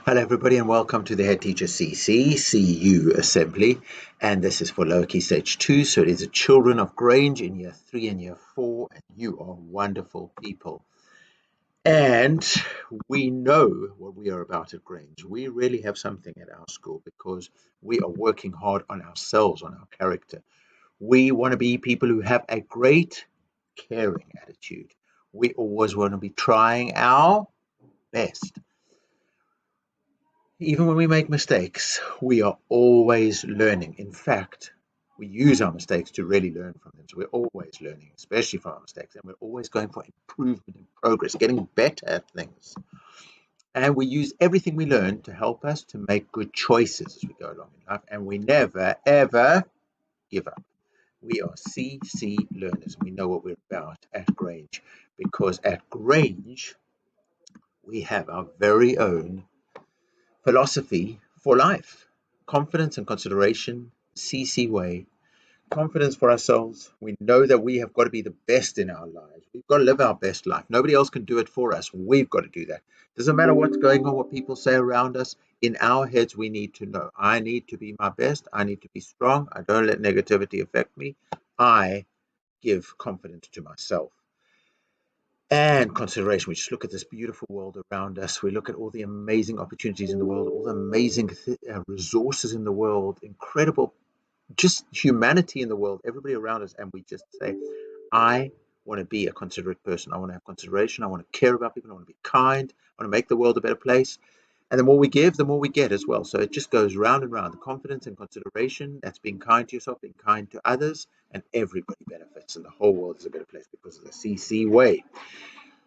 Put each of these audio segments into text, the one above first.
Hello, everybody, and welcome to the Headteacher CU Assembly. And this is for lowercase stage 2, so it is the children of Grange in year 3 and year 4, and you are wonderful people. And we know what we are about at Grange. We really have something at our school because we are working hard on ourselves, on our character. We want to be people who have a great caring attitude. We always want to be trying our best. Even when we make mistakes, we are always learning. In fact, we use our mistakes to really learn from them. So we're always learning, especially from our mistakes, and we're always going for improvement and progress, getting better at things. And we use everything we learn to help us to make good choices as we go along in life. And we never, ever give up. We are CC learners. We know what we're about at Grange because at Grange, we have our very own philosophy for life. Confidence and consideration, CC way. Confidence for ourselves. We know that we have got to be the best in our lives. We've got to live our best life. Nobody else can do it for us. We've got to do that. Doesn't matter what's going on, what people say around us. In our heads, we need to know. I need to be my best. I need to be strong. I don't let negativity affect me. I give confidence to myself. And consideration. We just look at this beautiful world around us. We look at all the amazing opportunities in the world, all the amazing resources in the world, incredible, just humanity in the world, everybody around us. And we just say, I want to be a considerate person. I want to have consideration. I want to care about people. I want to be kind. I want to make the world a better place. And the more we give, the more we get as well. So it just goes round and round. The confidence and consideration, that's being kind to yourself, being kind to others, and everybody benefits. And the whole world is a better place because of the CC way.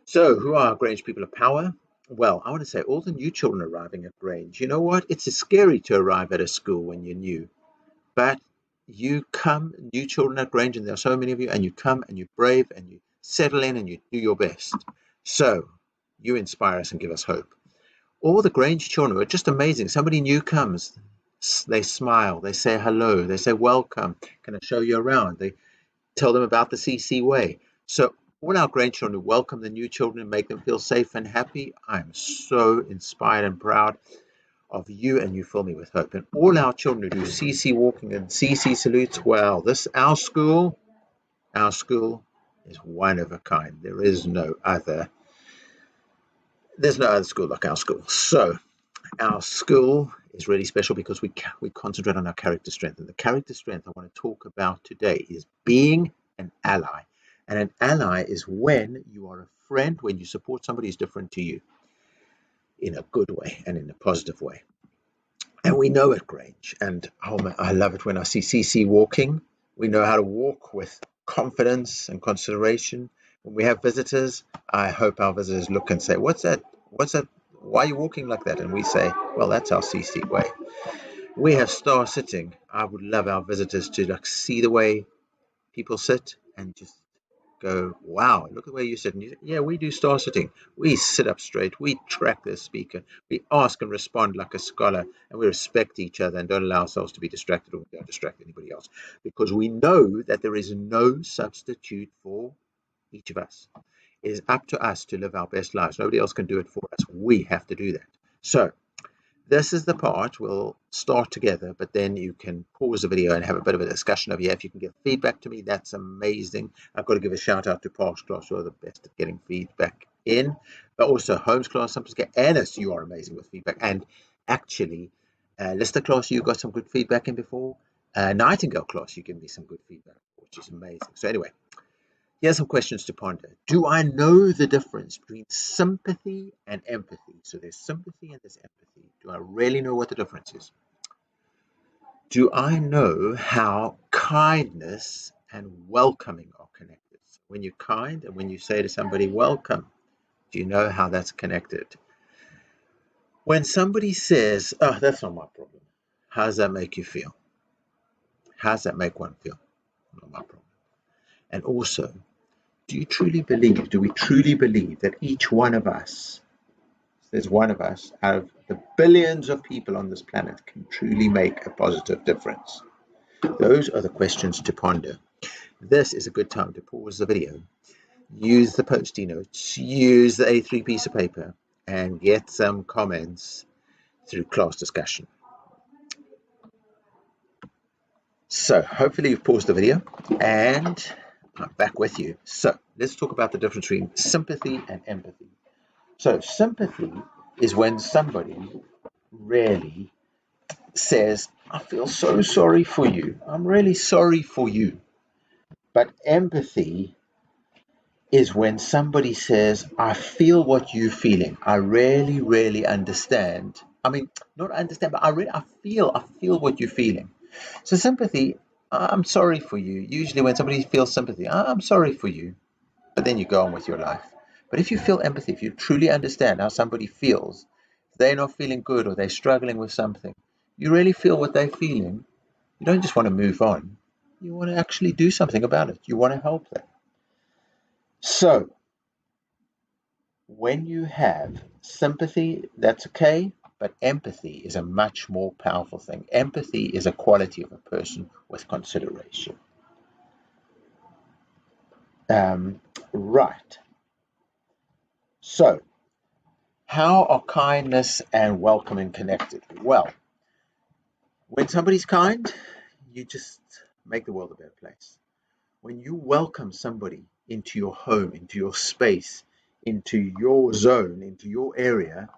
So, who are Grange people of power? Well, I want to say all the new children arriving at Grange. You know what? It's scary to arrive at a school when you're new, but you come, new children at Grange, and there are so many of you, and you come and you're brave and you settle in and you do your best. So, you inspire us and give us hope. All the Grange children are just amazing. Somebody new comes, they smile, they say hello, they say welcome. Can I show you around? They tell them about the CC way. So all our grandchildren welcome the new children and make them feel safe and happy. I'm so inspired and proud of you, and you fill me with hope. And all our children who do CC walking and CC salutes, well, our school is one of a kind. There's no other school like our school. So our school is really special because we concentrate on our character strength. And the character strength I want to talk about today is being an ally. And an ally is when you are a friend, when you support somebody who's different to you in a good way and in a positive way. And we know at Grange, and I love it when I see CC walking. We know how to walk with confidence and consideration. When we have visitors, I hope our visitors look and say, what's that? What's that? Why are you walking like that? And we say, well, that's our CC way. We have star sitting. I would love our visitors to see the way people sit and just go, wow, look at the way you sit. And you say, yeah, we do star sitting. We sit up straight. We track the speaker. We ask and respond like a scholar, and we respect each other and don't allow ourselves to be distracted, or we don't distract anybody else, because we know that there is no substitute for each of us. It is up to us to live our best lives. Nobody else can do it for us. We have to do that. So this is the part we'll start together, but then you can pause the video and have a bit of a discussion over here. If you can give feedback to me, that's amazing. I've got to give a shout out to Parks class, who are the best at getting feedback in, but also Holmes class, sometimes get Annis, you are amazing with feedback. And actually, Lister class, you got some good feedback in before. Nightingale class, you give me some good feedback, which is amazing. So anyway, here's some questions to ponder. Do I know the difference between sympathy and empathy? So there's sympathy and there's empathy. Do I really know what the difference is? Do I know how kindness and welcoming are connected? So when you're kind and when you say to somebody, welcome, do you know how that's connected? When somebody says, oh, that's not my problem, how does that make you feel? How does that make one feel? Not my problem. And also, do we truly believe that each one of us, there's one of us out of the billions of people on this planet, can truly make a positive difference? Those are the questions to ponder. This is a good time to pause the video, use the Post-it notes, use the A3 piece of paper, and get some comments through class discussion. So hopefully you've paused the video and I'm back with you. So let's talk about the difference between sympathy and empathy. So sympathy is when somebody really says, I feel so sorry for you. I'm really sorry for you. But empathy is when somebody says, I feel what you're feeling. I really, really understand. I mean, not understand, but I feel what you're feeling. So sympathy, I'm sorry for you. Usually when somebody feels sympathy, I'm sorry for you. But then you go on with your life. But if you feel empathy, if you truly understand how somebody feels, if they're not feeling good or they're struggling with something, you really feel what they're feeling. You don't just want to move on. You want to actually do something about it. You want to help them. So when you have sympathy, that's okay, but empathy is a much more powerful thing. Empathy is a quality of a person with consideration. Right. So, how are kindness and welcoming connected? Well, when somebody's kind, you just make the world a better place. When you welcome somebody into your home, into your space, into your zone, into your area,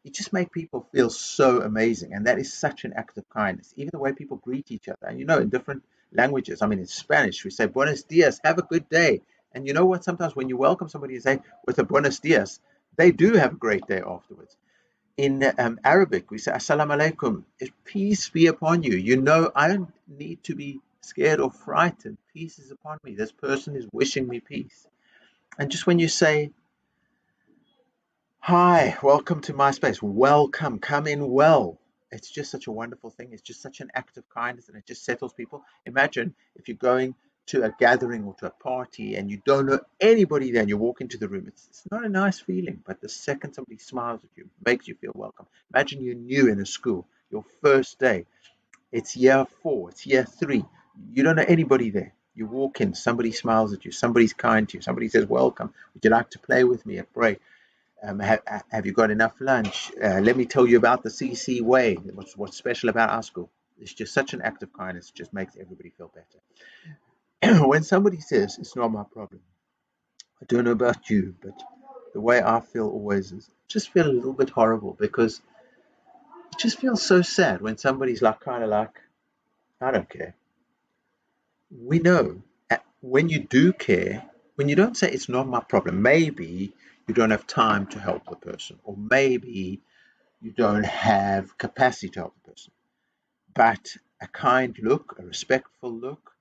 you just make people feel so amazing. And that is such an act of kindness. Even the way people greet each other. And in different languages, I mean, in Spanish, we say, buenos dias, have a good day. And you know what? Sometimes when you welcome somebody, you say, with a buenos dias, they do have a great day afterwards. In Arabic, we say, assalamu alaikum, peace be upon you. I don't need to be scared or frightened. Peace is upon me. This person is wishing me peace. And just when you say, hi, welcome to my space. Welcome, come in well. It's just such a wonderful thing. It's just such an act of kindness and it just settles people. Imagine if you're going to a gathering or to a party and you don't know anybody there and you walk into the room. It's not a nice feeling, but the second somebody smiles at you, makes you feel welcome. Imagine you're new in a school, your first day. It's year 4, it's year 3. You don't know anybody there. You walk in, somebody smiles at you, somebody's kind to you, somebody says, welcome. Would you like to play with me at break? Have you got enough lunch? Let me tell you about the CC way. What's special about our school? It's just such an act of kindness. It just makes everybody feel better. When somebody says, it's not my problem, I don't know about you, but the way I feel always is just feel a little bit horrible because it just feels so sad when somebody's kind of like, I don't care. We know when you do care, when you don't say it's not my problem, maybe you don't have time to help the person, or maybe you don't have capacity to help the person. But a kind look, a respectful look,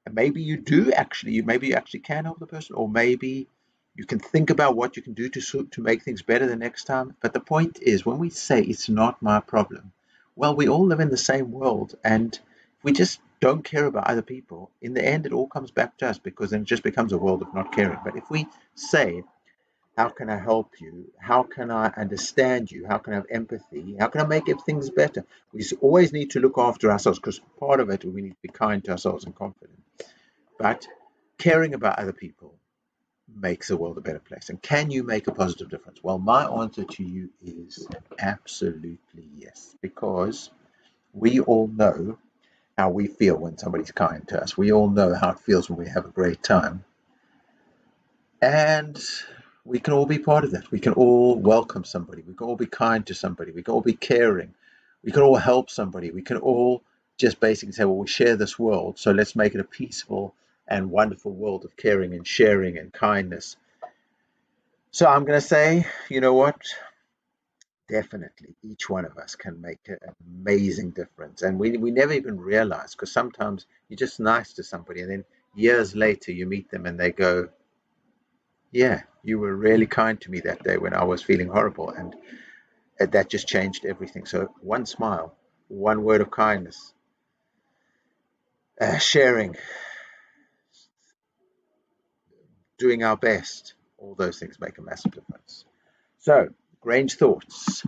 and maybe you actually can help the person, or maybe you can think about what you can do to make things better the next time. But the point is, when we say it's not my problem, well, we all live in the same world, and if we just don't care about other people, in the end, it all comes back to us because then it just becomes a world of not caring. But if we say, how can I help you? How can I understand you? How can I have empathy? How can I make things better? We always need to look after ourselves because part of it, we need to be kind to ourselves and confident. But caring about other people makes the world a better place. And can you make a positive difference? Well, my answer to you is absolutely yes, because we all know how we feel when somebody's kind to us. We all know how it feels when we have a great time. And we can all be part of that. We can all welcome somebody. We can all be kind to somebody. We can all be caring. We can all help somebody. We can all just basically say, well, we share this world, so let's make it a peaceful and wonderful world of caring and sharing and kindness. So I'm going to say, you know what? Definitely, each one of us can make an amazing difference. And we never even realize, because sometimes you're just nice to somebody, and then years later you meet them and they go, yeah, you were really kind to me that day when I was feeling horrible. And that just changed everything. So one smile, one word of kindness, sharing, doing our best, all those things make a massive difference. So, Grange thoughts.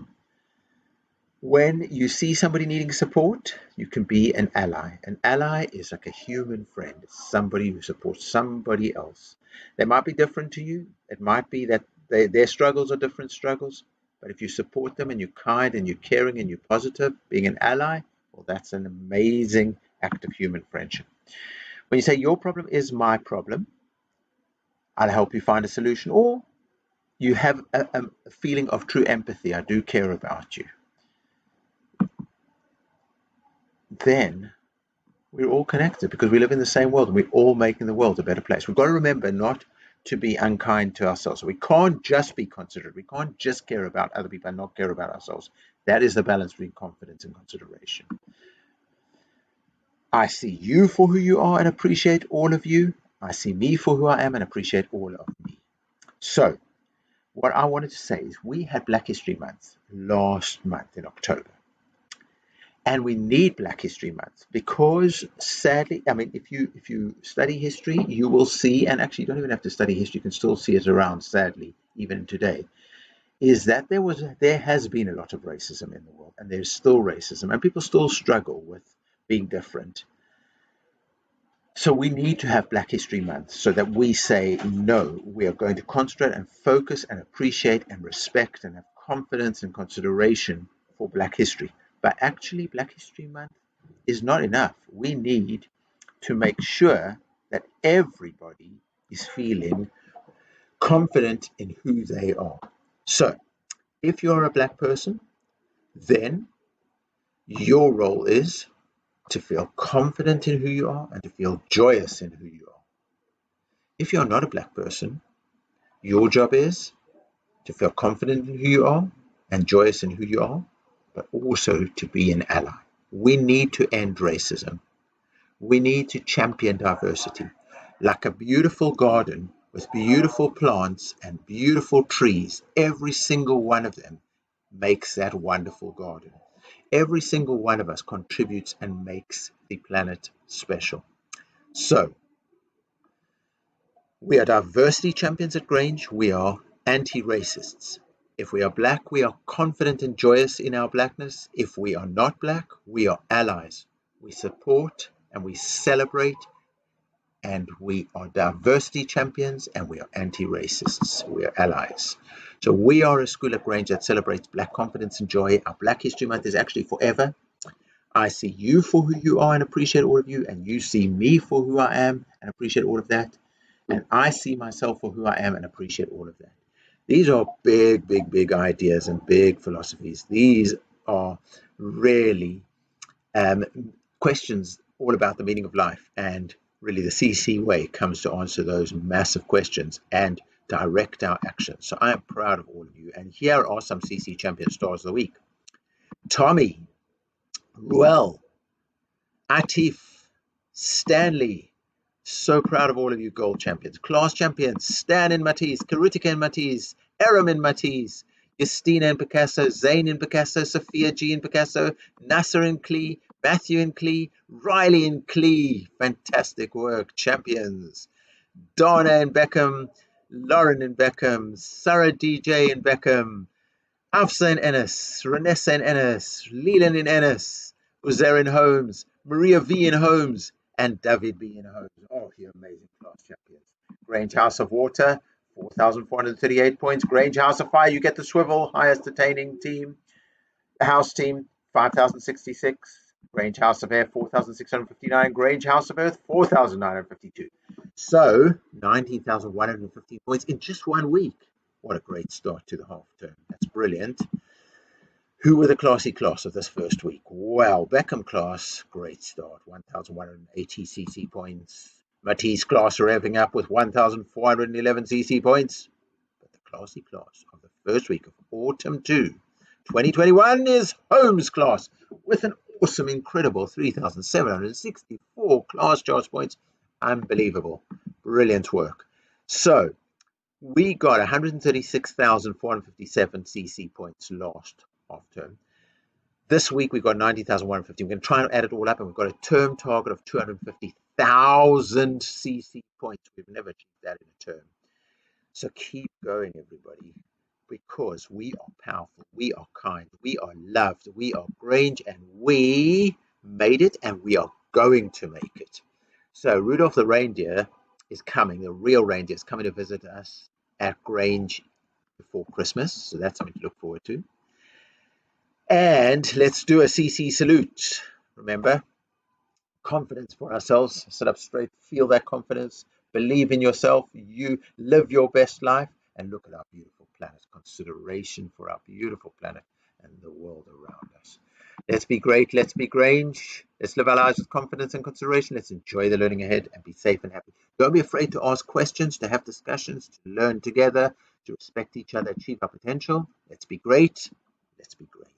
When you see somebody needing support, you can be an ally. An ally is like a human friend. It's somebody who supports somebody else. They might be different to you. It might be that their struggles are different struggles, But if you support them and you're kind and you're caring and you're positive, being an ally, well, that's an amazing act of human friendship. When you say your problem is my problem, I'll help you find a solution, or you have a feeling of true empathy, I do care about you, then we're all connected because we live in the same world and we're all making the world a better place. We've got to remember not to be unkind to ourselves. We can't just be considerate. We can't just care about other people and not care about ourselves. That is the balance between confidence and consideration. I see you for who you are and appreciate all of you. I see me for who I am and appreciate all of me. So, what I wanted to say is we had Black History Month last month in October. And we need Black History Month because sadly, I mean, if you study history, you will see, and actually you don't even have to study history, you can still see it around, sadly, even today, is that there has been a lot of racism in the world, and there's still racism, and people still struggle with being different. So we need to have Black History Month so that we say, no, we are going to concentrate and focus and appreciate and respect and have confidence and consideration for Black history. But actually, Black History Month is not enough. We need to make sure that everybody is feeling confident in who they are. So if you're a Black person, then your role is to feel confident in who you are and to feel joyous in who you are. If you're not a Black person, your job is to feel confident in who you are and joyous in who you are, but also to be an ally. We need to end racism. We need to champion diversity. Like a beautiful garden with beautiful plants and beautiful trees, every single one of them makes that wonderful garden. Every single one of us contributes and makes the planet special. So, we are diversity champions at Grange. We are anti-racists. If we are Black, we are confident and joyous in our Blackness. If we are not Black, we are allies. We support and we celebrate, and we are diversity champions and we are anti-racists. We are allies. So we are a school at Grange that celebrates Black confidence and joy. Our Black History Month is actually forever. I see you for who you are and appreciate all of you, and you see me for who I am and appreciate all of that. And I see myself for who I am and appreciate all of that. These are big, big, big ideas and big philosophies. These are really questions all about the meaning of life. And really the CC way comes to answer those massive questions and direct our actions. So I am proud of all of you. And here are some CC Champion Stars of the Week. Tommy, Ruel, Atif, Stanley. So proud of all of you gold champions. Class champions, Stan and Matisse, Karutika and Matisse, Aram and Matisse, Justina and Picasso, Zane and Picasso, Sophia G and Picasso, Nasser and Klee, Matthew and Klee, Riley and Klee. Fantastic work, champions. Donna and Beckham, Lauren and Beckham, Sarah DJ and Beckham, Afsa and Ennis, Renessa and Ennis, Leland and Ennis, Uzair and Holmes, Maria V and Holmes, and David B and Holmes. Oh, you amazing class champions. Grange House of Water, 4,438 points. Grange House of Fire, you get the swivel, highest attaining team. House team, 5,066. Grange House of Air, 4,659. Grange House of Earth, 4,952. So, 19,115 points in just 1 week. What a great start to the half term. That's brilliant. Who were the classy class of this first week? Well, Beckham class, great start, 1,180 CC points. Matisse class revving up with 1,411 CC points. But the classy class of the first week of Autumn 2, 2021 is Holmes class with an awesome, incredible 3,764 class charge points. Unbelievable. Brilliant work. So, we got 136,457 CC points last half term. This week we got 90,150. We're going to try and add it all up, and we've got a term target of 250,000 CC points. We've never achieved that in a term. So keep going, everybody, because we are powerful, we are kind, we are loved, we are Grange, and we made it, and we are going to make it. So Rudolph the reindeer is coming, the real reindeer is coming to visit us at Grange before Christmas, so that's something to look forward to. And let's do a CC salute. Remember, confidence for ourselves. Sit up straight, feel that confidence, believe in yourself, you live your best life, and look at our beautiful planet. Consideration for our beautiful planet and the world around us. Let's be great. Let's be Grange. Let's live our lives with confidence and consideration. Let's enjoy the learning ahead and be safe and happy. Don't be afraid to ask questions, to have discussions, to learn together, to respect each other, achieve our potential. Let's be great. Let's be great.